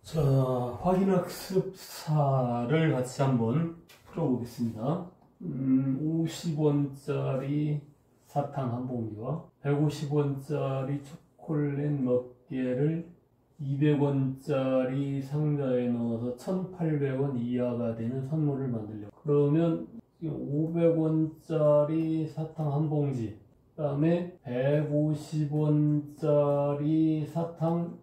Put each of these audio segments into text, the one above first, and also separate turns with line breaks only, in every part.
자, 확인학습사를 같이 한번 풀어보겠습니다. 50원짜리 사탕 한 봉지와 150원짜리 초콜릿 몇 개를 200원짜리 상자에 넣어서 1,800원 이하가 되는 선물을 만들려고. 그러면 500원짜리 사탕 한 봉지, 그 다음에 150원짜리 사탕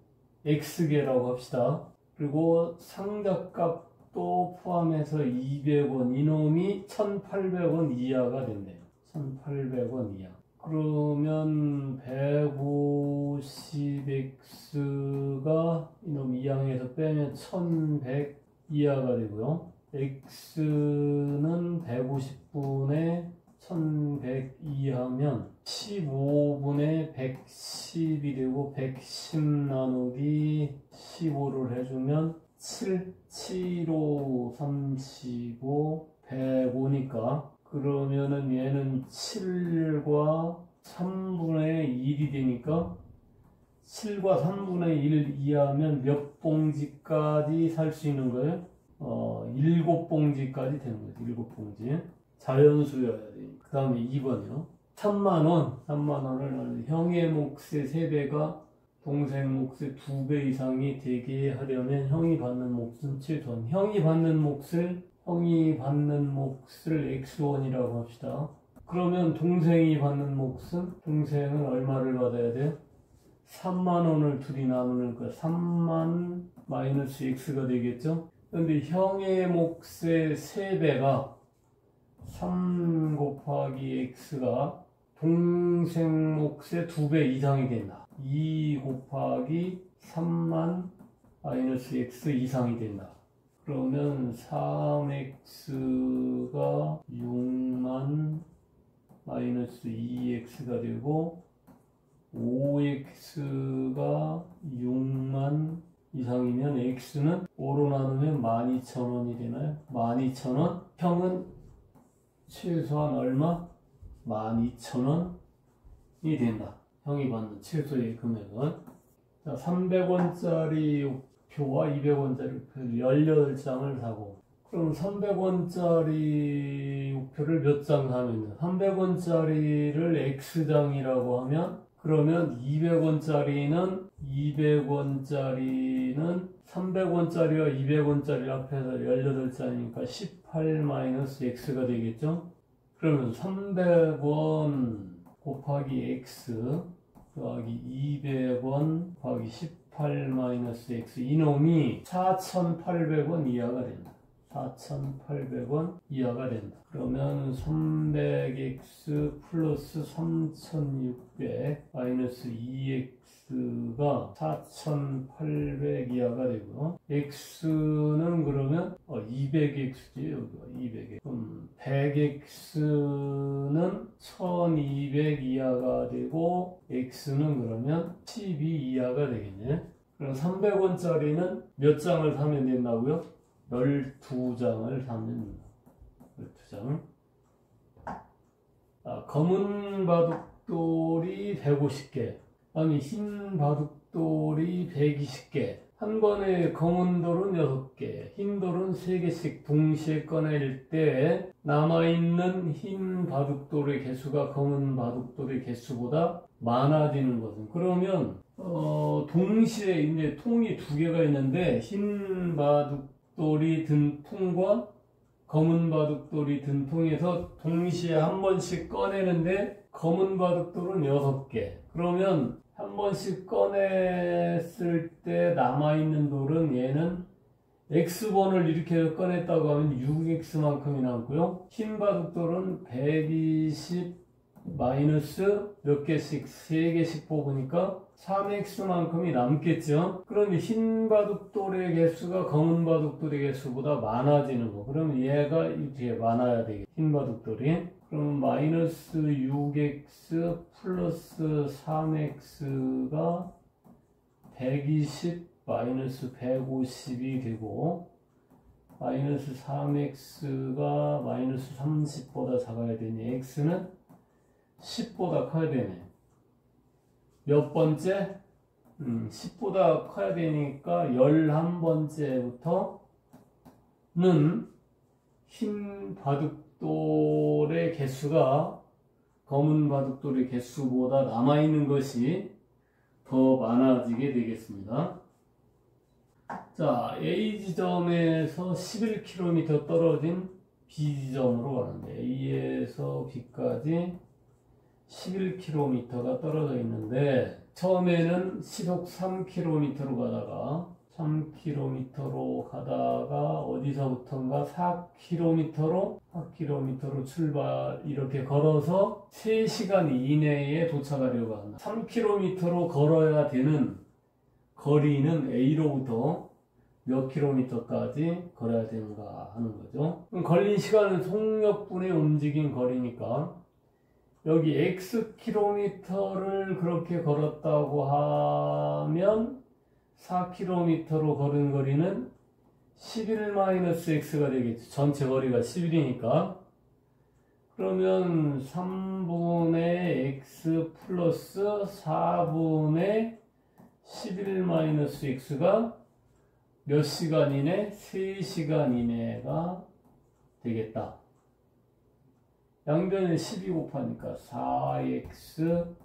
X개라고 합시다. 그리고 상자값도 포함해서 200원, 이놈이 1,800원 이하가 된대요. 1,800원 이하. 그러면 150X가 이놈 이항에서 빼면 1,100 이하가 되고요. X는 150분의 1,100 이하면 15분의 110이 되고 110 나누기 15를 해주면 7, 7, 5, 35, 105니까 그러면은 얘는 7과 3분의 1이 되니까 7과 3분의 1 이하면 몇 봉지까지 살 수 있는 거예요? 7봉지까지 되는 거죠. 7봉지. 자연수여야 돼. 그 다음에 2번이요. 3만원을 형의 몫의 3배가 동생 몫의 2배 이상이 되게 하려면 형이 받는 몫은 최소한. 형이 받는 몫을 X1이라고 합시다. 그러면 동생이 받는 몫은, 동생은 얼마를 받아야 돼요? 3만원을 둘이 나누니까 3만 마이너스 X가 되겠죠? 근데 형의 몫의 3배가 3 곱하기 X가 동생 몫의 2배 이상이 된다. 2 곱하기 3만 마이너스 X 이상이 된다. 그러면 3X가 6만 마이너스 2X가 되고 5X가 6만 이상이면 X는 5로 나누면 12,000원이 되나요? 12,000원. 형은 최소한 얼마? 12,000원이 된다. 형이 받는 최소의 금액은. 자, 300원짜리 우표와 200원짜리 우표를 18장을 사고, 그럼 300원짜리 우표를 몇 장 사면, 300원짜리를 X장이라고 하면, 그러면 200원짜리는 300원짜리와 200원짜리 합해서 18장이니까 18-X가 되겠죠? 그러면 300원 곱하기 X 더하기 200원 곱하기 18-X, 이놈이 4,800원 이하가 된다. 4,800원 이하가 된다. 그러면 300X 플러스 3,600 마이너스 2X가 4,800 이하가 되고요. X는 그러면 200X지, 여기가 200X. 그럼 100X는 1,200 이하가 되고 X는 그러면 12 이하가 되겠네. 그럼 300원짜리는 몇 장을 사면 된다고요? 12장을 사면 됩니다. 12장. 검은 바둑돌이 150개, 아니 흰 바둑돌이 120개. 한 번에 검은 돌은 6개, 흰 돌은 3개씩 동시에 꺼낼 때 남아있는 흰 바둑돌의 개수가 검은 바둑돌의 개수보다 많아지는 것은, 그러면 동시에 이제 통이 2개가 있는데 흰 바둑돌이 든 통과 검은 바둑돌이 든 통에서 동시에 한 번씩 꺼내는데 검은 바둑돌은 6개. 그러면 한 번씩 꺼냈을 때 남아있는 돌은, 얘는 X번을 이렇게 꺼냈다고 하면 6X만큼이 남고요. 흰 바둑돌은 120 마이너스 몇 개씩, 3개씩 뽑으니까 3X만큼이 남겠죠. 그런데 흰 바둑돌의 개수가 검은 바둑돌의 개수보다 많아지는 거. 그러면 얘가 이렇게 많아야 되겠죠. 흰 바둑돌이. 그럼 마이너스 6X 플러스 3X가 120 마이너스 150이 되고, 마이너스 3X가 마이너스 30보다 작아야 되니 X는 10보다 커야 되네. 몇 번째? 10보다 커야 되니까 11번째부터는 흰 바둑돌의 개수가 검은 바둑돌의 개수보다 남아있는 것이 더 많아지게 되겠습니다. 자, A 지점에서 11km 떨어진 B 지점으로 가는데 A에서 B까지 11km가 떨어져 있는데 처음에는 시속 3km로 가다가 3km로 가다가 어디서부턴가 4km로 출발 이렇게 걸어서 3시간 이내에 도착하려고 한다. 3km로 걸어야 되는 거리는 A로부터 몇 킬로미터까지 걸어야 되는가 하는 거죠. 그럼 걸린 시간은 속력분의 움직인 거리니까 여기 x 킬로미터를 그렇게 걸었다고 하면 4km로 걸은 거리는 11-x가 되겠죠. 전체 거리가 11이니까. 그러면 3분의 x 플러스 4분의 11-x가 몇 시간 이내? 3시간 이내가 되겠다. 양변에 12 곱하니까 4x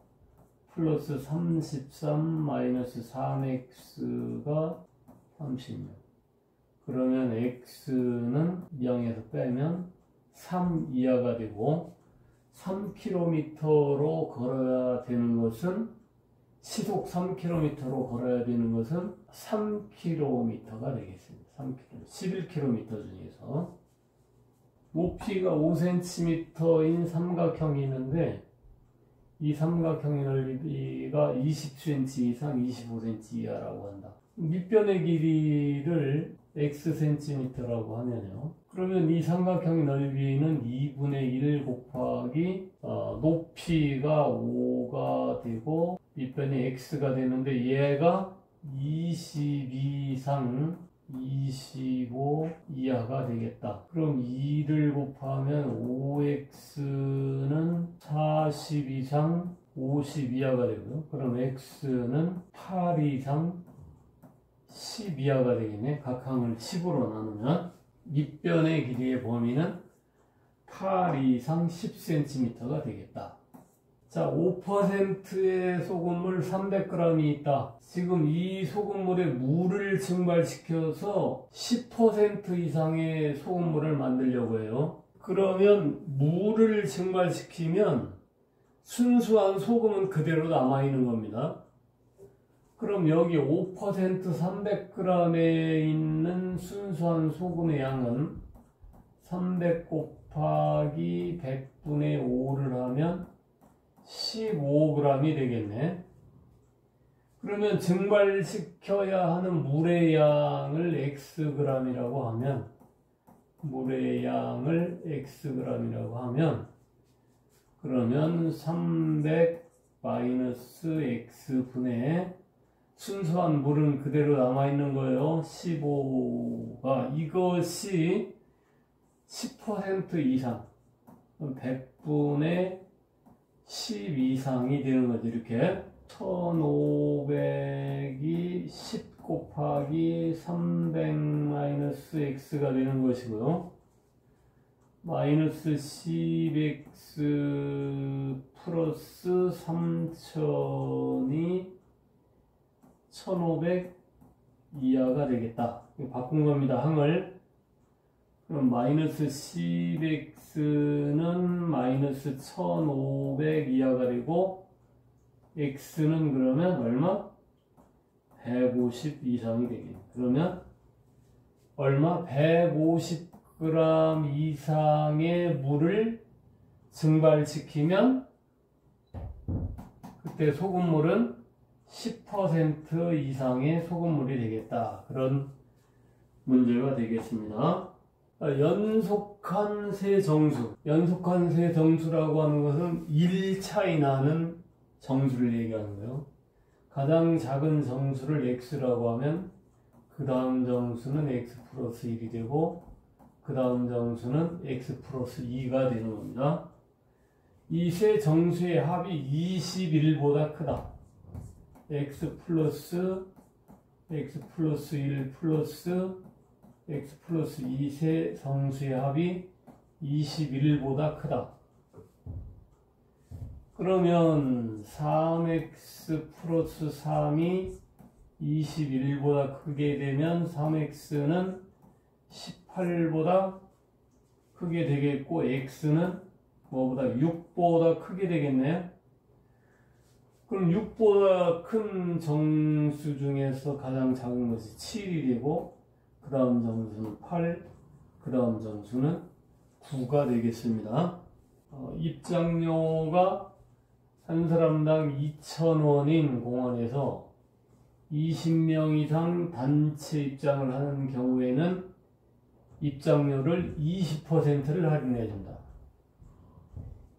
플러스 33 마이너스 3x가 36. 그러면 x는 0에서 빼면 3 이하가 되고 3km로 걸어야 되는 것은 시속 3km로 걸어야 되는 것은 3km가 되겠습니다. 3km. 11km 중에서 높이가 5cm인 삼각형이 있는데 이 삼각형의 넓이가 20cm 이상 25cm 이하라고 한다. 밑변의 길이를 xcm라고 하면요. 그러면 이 삼각형의 넓이는 2분의 1 곱하기 높이가 5가 되고 밑변이 x가 되는데 얘가 20 이상 25 이하가 되겠다. 그럼 2를 곱하면 5x는 40 이상 50 이하가 되고요. 그럼 x는 8 이상 10 이하가 되겠네. 각항을 10으로 나누면 밑변의 길이의 범위는 8 이상 10cm가 되겠다. 자, 5%의 소금물 300g이 있다. 지금 이 소금물에 물을 증발시켜서 10% 이상의 소금물을 만들려고 해요. 그러면 물을 증발시키면 순수한 소금은 그대로 남아있는 겁니다. 그럼 여기 5% 300g에 있는 순수한 소금의 양은 300 곱하기 100분의 5를 하면 15g이 되겠네. 그러면 증발시켜야 하는 물의 양을 xg이라고 하면 그러면 300 마이너스 x분의 순수한 물은 그대로 남아있는 거예요. 15가 이것이 10% 이상 100분의 10 이상이 되는 거죠. 이렇게 1500이 10 곱하기 300 마이너스 x가 되는 것이고요. 마이너스 10x 플러스 3000이 1500 이하가 되겠다. 바꾼 겁니다. 항을. 그럼 마이너스 10x는 마이너스 1500 이하가 되고 x는 그러면 얼마? 150 이상이 되겠네. 그러면 얼마? 150g 이상의 물을 증발시키면 그때 소금물은 10% 이상의 소금물이 되겠다. 그런 문제가 되겠습니다. 연속한 세 정수. 연속한 세 정수라고 하는 것은 1차이 나는 정수를 얘기하는 거예요. 가장 작은 정수를 x라고 하면 그 다음 정수는 x 플러스 1이 되고 그 다음 정수는 x 플러스 2가 되는 겁니다. 이 세 정수의 합이 21보다 크다. x 플러스 1 플러스 x 플러스 2 세 성수의 합이 21보다 크다. 그러면 3x 플러스 3이 21보다 크게 되면 3x는 18보다 크게 되겠고 x는 뭐보다 6보다 크게 되겠네요. 그럼 6보다 큰 정수 중에서 가장 작은 것이 7이 되고 그 다음 정수는 8, 그 다음 정수는 9가 되겠습니다. 입장료가 한 사람당 2,000원인 공원에서 20명 이상 단체 입장을 하는 경우에는 입장료를 20%를 할인해 준다.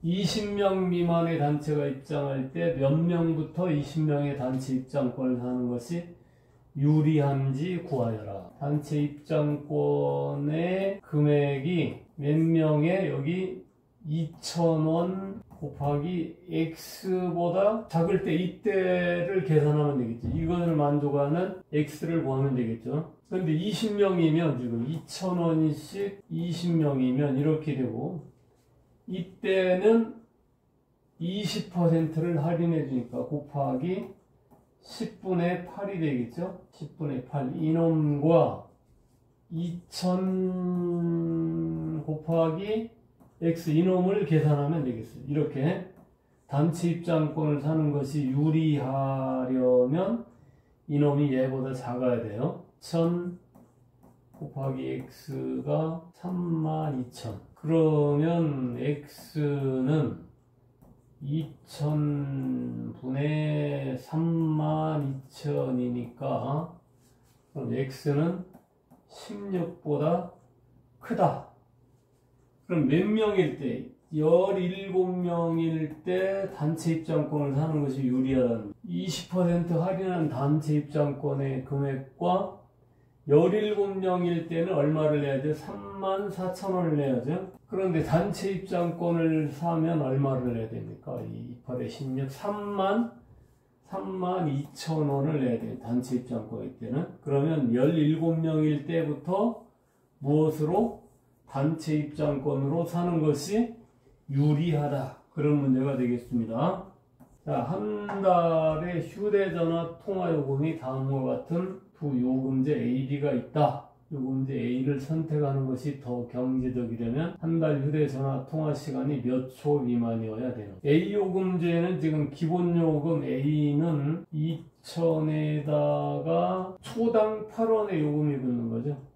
20명 미만의 단체가 입장할 때 몇 명부터 20명의 단체 입장권을 사는 것이 유리한지 구하여라. 단체 입장권의 금액이 몇 명에 여기 2,000원 곱하기 x보다 작을 때 이때를 계산하면 되겠죠. 이것을 만족하는 x를 구하면 되겠죠. 그런데 20명이면 지금 2,000원씩 20명이면 이렇게 되고 이때는 20%를 할인해 주니까 곱하기 10분의 8이 되겠죠. 10분의 8 이놈과 2,000 곱하기 x 이놈을 계산하면 되겠어요. 이렇게 단체 입장권을 사는 것이 유리하려면 이놈이 얘보다 작아야 돼요. 1000 곱하기 x가 32,000. 그러면 x는 2000분의 32,000이니까 그럼 x는 16보다 크다. 그럼 몇 명일 때? 17명일 때 단체 입장권을 사는 것이 유리하다는 20% 할인한 단체 입장권의 금액과 17명일 때는 얼마를 내야죠? 34,000원을 내야죠. 그런데 단체 입장권을 사면 얼마를 내야 됩니까? 28에 16, 32,000원을 내야 돼요. 단체 입장권일 때는. 그러면 17명일 때부터 무엇으로? 단체 입장권으로 사는 것이 유리하다. 그런 문제가 되겠습니다. 자, 한 달에 휴대전화 통화요금이 다음과 같은 두 요금제 AB가 있다. 요금제 A를 선택하는 것이 더 경제적이려면 한 달 휴대전화 통화 시간이 몇 초 미만이어야 되는. A 요금제는 지금 기본요금 A는 2,000에다가 초당 8원의 요금이 붙는 거죠.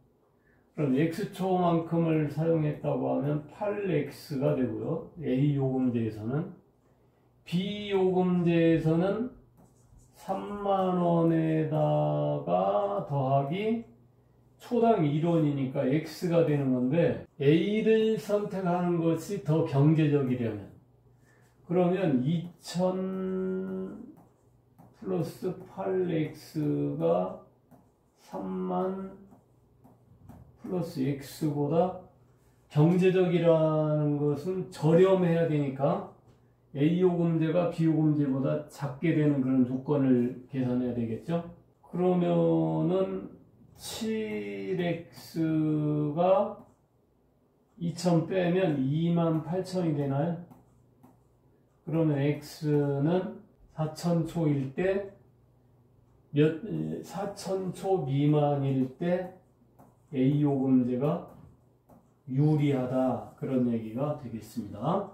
그럼 X초만큼을 사용했다고 하면 8X가 되고요. A 요금제에서는. B 요금제에서는 30,000원에다가 더하기 초당 1원이니까 X가 되는 건데 A를 선택하는 것이 더 경제적이려면 그러면 2,000 플러스 8X가 30,000 플러스 X보다 경제적이라는 것은 저렴해야 되니까 A 요금제가 B 요금제보다 작게 되는 그런 조건을 계산해야 되겠죠. 그러면은 7X가 2,000 빼면 28,000이 되나요? 그러면 X는 4,000초일 때 4,000초 미만일 때 A 요금제가 유리하다. 그런 얘기가 되겠습니다.